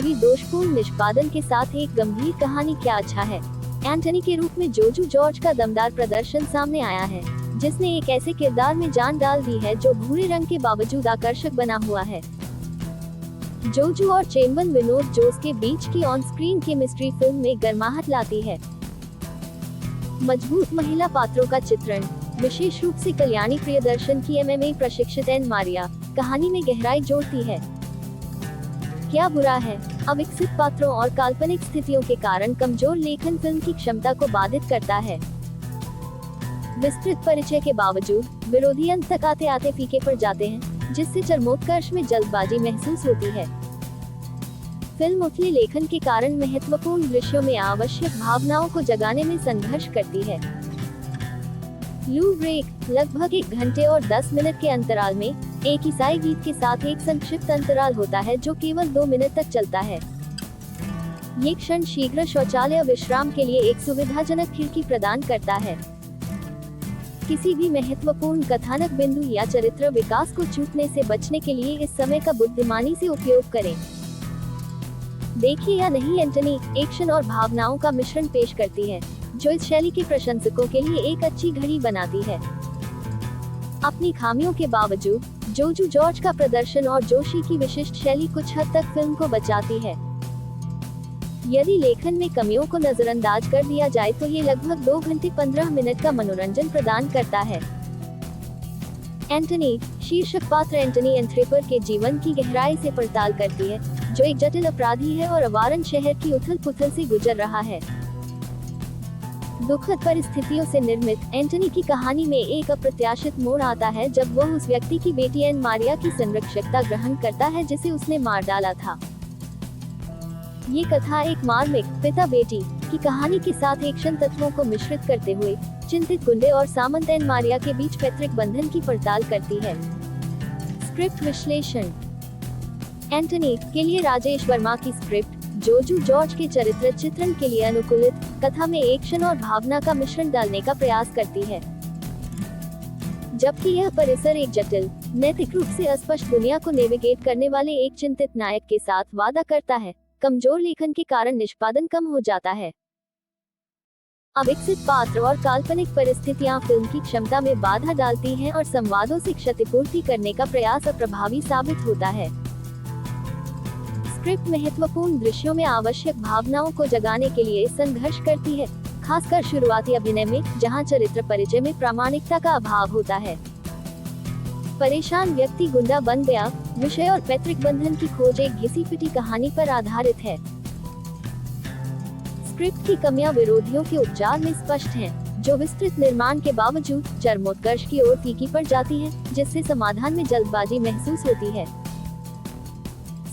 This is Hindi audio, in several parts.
पूरी दोषपूर्ण निष्पादन के साथ एक गंभीर कहानी क्या अच्छा है। एंटनी के रूप में जोजू जॉर्ज का दमदार प्रदर्शन सामने आया है, जिसने एक ऐसे किरदार में जान डाल दी है जो भूरे रंग के बावजूद आकर्षक बना हुआ है। जोजू और चेम्बन विनोद जोस के बीच की ऑन स्क्रीन केमिस्ट्री फिल्म में गर्माहट लाती है। मजबूत महिला पात्रों का चित्रण, विशेष रूप से कल्याणी प्रियदर्शन की एमएमए प्रशिक्षित एन मारिया, कहानी में गहराई जोड़ती है। क्या बुरा है? अविकसित पात्रों और काल्पनिक स्थितियों के कारण कमजोर लेखन फिल्म की क्षमता को बाधित करता है। विस्तृत परिचय के बावजूद विरोधी अंत तक आते आते फीके पड़ जाते हैं, जिससे चरमोत्कर्ष में जल्दबाजी महसूस होती है। फिल्म उथले लेखन के कारण महत्वपूर्ण दृश्यों में आवश्यक भावनाओं को जगाने में संघर्ष करती है। लू ब्रेक, लगभग 1 घंटे और 10 मिनट के अंतराल में एक ईसाई गीत के साथ एक संक्षिप्त अंतराल होता है जो केवल 2 मिनट तक चलता है। ये क्षण शीघ्र शौचालय विश्राम के लिए एक सुविधाजनक खिड़की प्रदान करता है। किसी भी महत्वपूर्ण कथानक बिंदु या चरित्र विकास को चूकने से बचने के लिए इस समय का बुद्धिमानी से उपयोग करें। देखिए या नहीं, एंटनी एक्शन और भावनाओं का मिश्रण पेश करती है, जो इस शैली के प्रशंसकों के लिए एक अच्छी घड़ी बनाती है। अपनी खामियों के बावजूद जोजू जॉर्ज का प्रदर्शन और जोशी की विशिष्ट शैली कुछ हद तक फिल्म को बचाती है। यदि लेखन में कमियों को नजरअंदाज कर दिया जाए तो ये लगभग 2 घंटे 15 मिनट का मनोरंजन प्रदान करता है। एंटनी शीर्षक पात्र एंटनी एंथ्रेपर के जीवन की गहराई से पड़ताल करती है, जो एक जटिल अपराधी है और अवारन शहर की उथल-पुथल से गुजर रहा है। दुखद परिस्थितियों से निर्मित एंटनी की कहानी में एक अप्रत्याशित मोड़ आता है जब वह उस व्यक्ति की बेटी एन मारिया की संरक्षकता ग्रहण करता है जिसे उसने मार डाला था। ये कथा एक मार्मिक पिता बेटी की कहानी के साथ एक्शन तत्वों को मिश्रित करते हुए चिंतित गुंडे और सामंत एन मारिया के बीच पैतृक बंधन की पड़ताल करती है। स्क्रिप्ट विश्लेषण। एंटनी के लिए राजेश वर्मा की स्क्रिप्ट जोजू जॉर्ज के चरित्र चित्रण के लिए अनुकूलित कथा में एक्शन और भावना का मिश्रण डालने का प्रयास करती है, जबकि यह परिसर एक जटिल, नैतिक रूप से अस्पष्ट दुनिया को नेविगेट करने वाले एक चिंतित नायक के साथ वादा करता है। कमजोर लेखन के कारण निष्पादन कम हो जाता है। अविकसित पात्र और काल्पनिक परिस्थितियां फिल्म की क्षमता में बाधा डालती हैं और संवादों से क्षतिपूर्ति करने का प्रयास अप्रभावी साबित होता है। स्क्रिप्ट महत्वपूर्ण दृश्यों में आवश्यक भावनाओं को जगाने के लिए संघर्ष करती है, खासकर शुरुआती अभिनय में, जहां चरित्र परिचय में प्रामाणिकता का अभाव होता है। परेशान व्यक्ति गुंडा बन गया विषय और पैतृक बंधन की खोज एक घिसी-पिटी कहानी पर आधारित है। स्क्रिप्ट की कमियां विरोधियों के उपचार में स्पष्ट हैं, जो विस्तृत निर्माण के बावजूद चरमोत्कर्ष की ओर फीकी पड़ जाती है, जिससे समाधान में जल्दबाजी महसूस होती है।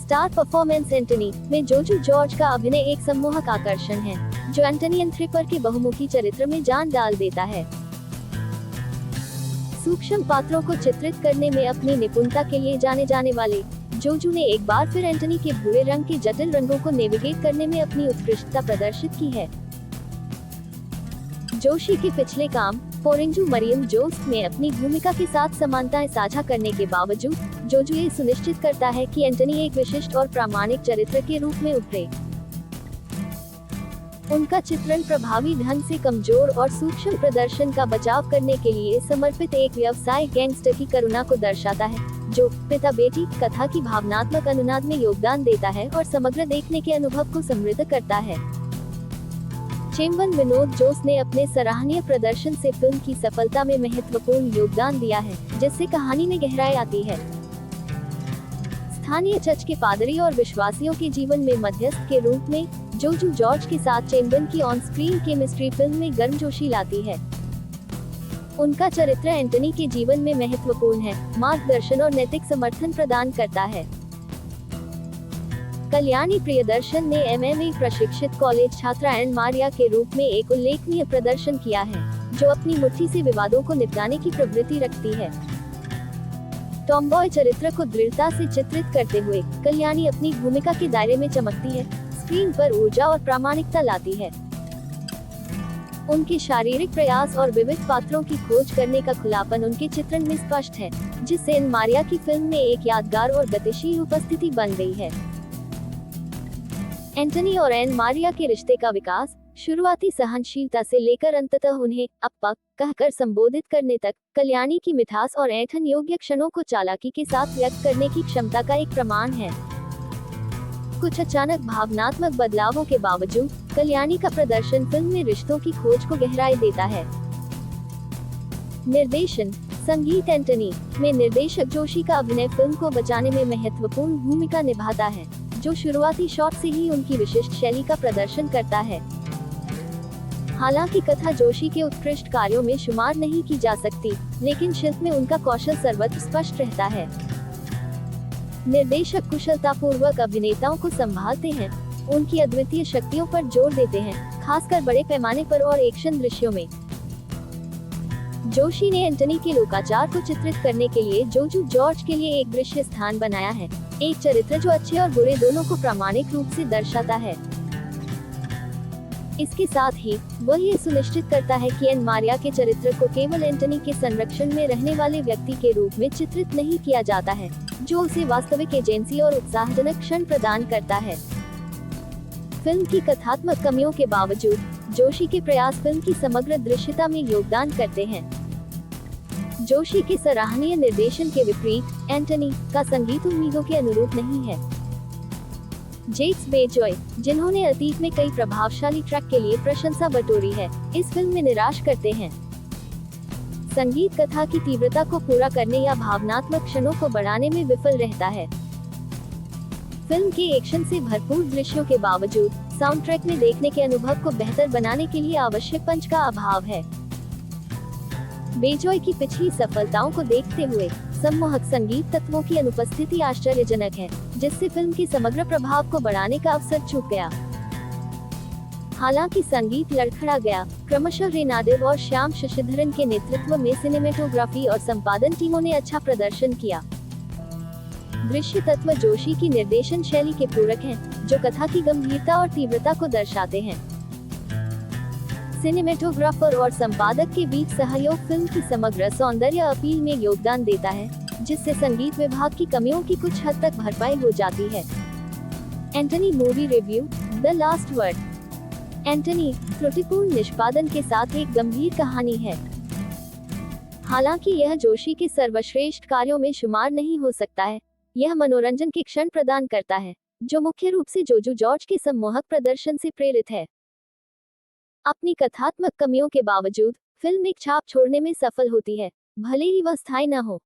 Star performance. एंटनी में जोजू जॉर्ज का अभिनय एक सम्मोहक आकर्षण है, जो एंटनी एंथ्रेपर के बहुमुखी चरित्र में जान डाल देता है। सूक्ष्म पात्रों को चित्रित करने में अपनी निपुणता के लिए जाने जाने वाले जोजू ने एक बार फिर एंटनी के भूरे रंग के जटिल रंगों को नेविगेट करने में अपनी उत्कृष्टता प्रदर्शित की है। जोशी के पिछले काम पोरिंजू मरियम जोस्ट में अपनी भूमिका के साथ समानताएं साझा करने के बावजूद जोजू ये सुनिश्चित करता है कि एंटनी एक विशिष्ट और प्रामाणिक चरित्र के रूप में उभरे। उनका चित्रण प्रभावी ढंग से कमजोर और सूक्ष्म प्रदर्शन का बचाव करने के लिए समर्पित एक व्यवसायिक गैंगस्टर की करुणा को दर्शाता है, जो पिता बेटी कथा की भावनात्मक अनुनाद में योगदान देता है और समग्र देखने के अनुभव को समृद्ध करता है। चेम्बन विनोद जोस ने अपने सराहनीय प्रदर्शन से फिल्म की सफलता में महत्वपूर्ण योगदान दिया है, जिससे कहानी में गहराई आती है। स्थानीय चर्च के पादरी और विश्वासियों के जीवन में मध्यस्थ के रूप में जोजू जॉर्ज के साथ चेम्बन की ऑन स्क्रीन केमिस्ट्री फिल्म में गर्मजोशी लाती है। उनका चरित्र एंटनी के जीवन में महत्वपूर्ण है, मार्गदर्शन और नैतिक समर्थन प्रदान करता है। कल्याणी प्रियदर्शन ने एमएमए प्रशिक्षित कॉलेज छात्रा एन मारिया के रूप में एक उल्लेखनीय प्रदर्शन किया है, जो अपनी मुट्ठी से विवादों को निपटाने की प्रवृत्ति रखती है। टॉमबॉय चरित्र को दृढ़ता से चित्रित करते हुए कल्याणी अपनी भूमिका के दायरे में चमकती है, स्क्रीन पर ऊर्जा और प्रामाणिकता लाती है। उनके शारीरिक प्रयास और विविध पात्रों की खोज करने का खुलापन उनके चित्रण में स्पष्ट है, जिससे एन मारिया की फिल्म में एक यादगार और गतिशील उपस्थिति बन गई है। एंटनी और एन मारिया के रिश्ते का विकास शुरुआती सहनशीलता से लेकर अंततः उन्हें अप्पा कहकर संबोधित करने तक, कल्याणी की मिठास और ऐंठन योग्य क्षणों को चालाकी के साथ व्यक्त करने की क्षमता का एक प्रमाण है। कुछ अचानक भावनात्मक बदलावों के बावजूद कल्याणी का प्रदर्शन फिल्म में रिश्तों की खोज को गहराई देता है। निर्देशन, संगीत। एंटनी में निर्देशक जोशी का अभिनय फिल्म को बचाने में महत्वपूर्ण भूमिका निभाता है, जो शुरुआती शॉट से ही उनकी विशिष्ट शैली का प्रदर्शन करता है। हालांकि कथा जोशी के उत्कृष्ट कार्यों में शुमार नहीं की जा सकती, लेकिन शिल्प में उनका कौशल सर्वत्र स्पष्ट रहता है। निर्देशक कुशलतापूर्वक अभिनेताओं को संभालते हैं, उनकी अद्वितीय शक्तियों पर जोर देते हैं, खासकर बड़े पैमाने पर और एक्शन दृश्यों में। जोशी ने एंटनी के लोकाचार को चित्रित करने के लिए जोजू जॉर्ज के लिए एक दृश्य स्थान बनाया है, एक चरित्र जो अच्छे और बुरे दोनों को प्रामाणिक रूप से दर्शाता है। इसके साथ ही वह ये सुनिश्चित करता है कि एन मारिया के चरित्र को केवल एंटनी के संरक्षण में रहने वाले व्यक्ति के रूप में चित्रित नहीं किया जाता है, जो उसे वास्तविक एजेंसी और उत्साहजनक क्षण प्रदान करता है। फिल्म की कथात्मक कमियों के बावजूद जोशी के प्रयास फिल्म की समग्र दृश्यता में योगदान करते हैं। जोशी के सराहनीय निर्देशन के विपरीत एंटनी का संगीत उम्मीदों के अनुरूप नहीं है। जेक्स बेजॉय, जिन्होंने अतीत में कई प्रभावशाली ट्रैक के लिए प्रशंसा बटोरी है, इस फिल्म में निराश करते हैं। संगीत कथा की तीव्रता को पूरा करने या भावनात्मक क्षणों को बढ़ाने में विफल रहता है। फिल्म के एक्शन से भरपूर दृश्यों के बावजूद साउंड ट्रैक में देखने के अनुभव को बेहतर बनाने के लिए आवश्यक पंच का अभाव है। बेजॉय की पिछली सफलताओं को देखते हुए सम्मोहक संगीत तत्वों की अनुपस्थिति आश्चर्यजनक है, जिससे फिल्म के समग्र प्रभाव को बढ़ाने का अवसर छूट गया। हालांकि संगीत लड़खड़ा गया, क्रमशः रेनादेव और श्याम शशिधरन के नेतृत्व में सिनेमेटोग्राफी और संपादन टीमों ने अच्छा प्रदर्शन किया। दृश्य तत्व जोशी की निर्देशन शैली के पूरक हैं, जो कथा की गंभीरता और तीव्रता को दर्शाते हैं। सिनेमेटोग्राफर और संपादक के बीच सहयोग फिल्म की समग्र सौंदर्य अपील में योगदान देता है, जिससे संगीत विभाग की कमियों की कुछ हद तक भरपाई हो जाती है। Antony movie review, the last word. Antony त्रुटिपूर्ण निष्पादन के साथ एक गंभीर कहानी है। हालांकि यह जोशी के सर्वश्रेष्ठ कार्यों में शुमार नहीं हो सकता है, यह मनोरंजन के क्षण प्रदान करता है, जो मुख्य रूप से जोजू जॉर्ज के सम्मोहक प्रदर्शन से प्रेरित है। अपनी कथात्मक कमियों के बावजूद फिल्म एक छाप छोड़ने में सफल होती है, भले ही वह स्थायी न हो।